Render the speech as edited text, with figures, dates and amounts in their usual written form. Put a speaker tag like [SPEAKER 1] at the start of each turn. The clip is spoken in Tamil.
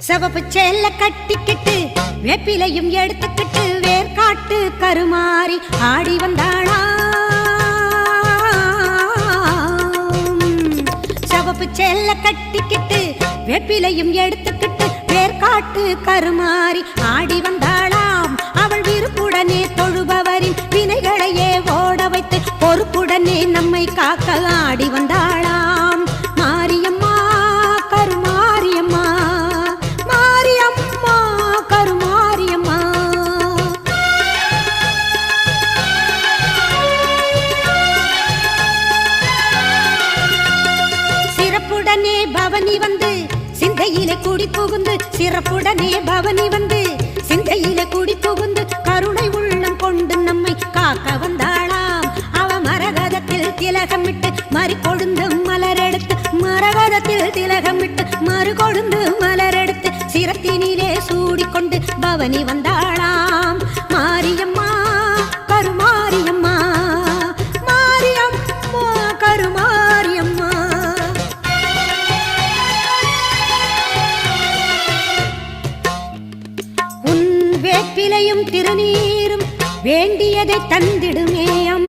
[SPEAKER 1] சிவப்பு சேல கட்டிக்கிட்டு வேப்பிலையும் எடுத்துக்கிட்டு வேர்காட்டு கருமாறி ஆடி வந்தாளா. சிவப்பு சேல கட்டிக்கிட்டு வேப்பிலையும் எடுத்துக்கிட்டு வேர்காட்டு கருமாறி ஆடி வந்தாளாம். அவள் விருப்புடனே தொழுபவரின் வினைகளையே ஓட வைத்து பொறுப்புடனே நம்மை காக்க ஆடி வந்தாளாம். மாரியம்மா கருமாரியம்மா, மாரியம்மா கருமாரியம்மா. சிறப்புடனே பவனி வந்து சிந்தையிலே கூடி புகுந்து, சிறப்புடனே பவனி வந்து சிந்தையிலே கூடி புகுந்து கருணை உள்ளம் கொண்டு நம்மை காக்க வந்தாளாம். அவ மரகதத்தில் திலகமிட்டு மறுகொழுந்து மலரெடுத்து, மரகதத்தில் திலகமிட்டு மறுகொழுந்து மலரெடுத்து சிரத்தினிலே சூடிக்கொண்டு பவனி வந்தாளாம். மாரியம்மா கருமாரியம்மா, மாரியம்மா கருமாரியம்மா. உன் வேப்பிலையும் திருநீரும் வேண்டியதை தந்திடுமே.